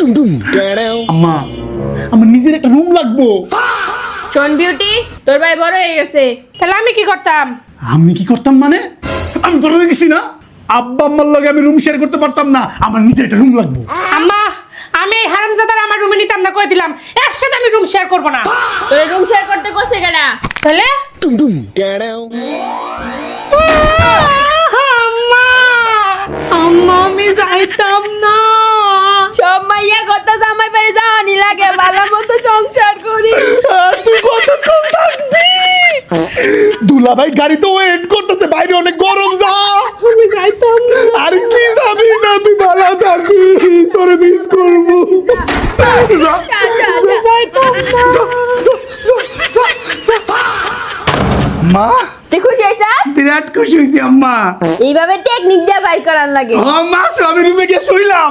আম্মা আমার নিজের একটা রুম লাগবো। শোন বিউটি, তোর ভাই বড় হয়ে গেছে, তাহলে আমি কি করতাম? আমি কি করতাম মানে? আমি বড় হয়ে গেছি না? আব্বা আম্মার লগে আমি রুম শেয়ার করতে পারতাম না, আমার নিজের একটা রুম লাগবো। আম্মা, আমি এই হারামজাদার আমার রুমে নিতাম না, কই দিলাম এর সাথে আমি রুম শেয়ার করব না। তোর রুম শেয়ার করতে কইছে কেডা? তাহলে আম্মা, আম্মা আমি যাইতাম না। সব মাইয়া কথা জামাই পারে জানি লাগে, ভালো মতো সংসার করি। তুই কতক্ষণ থাকবি? দুলাভাই গাড়ি তো ওয়েট করতেছে, বাইরে অনেক গরম, যা। আমি যাইতাম না। আর কি যাবি না, তুই ভালো থাকবি, তোরে মিস করবো। যা, যাইতাম না। যা, যা, যা, যা, যা। মা তুই খুশি হইছাস? বিরাট খুশি হয়েছি আম্মা। এইভাবে টেকনিক দিয়ে বাইর করার লাগে। মা আমি রুমে গিয়ে শুইলাম।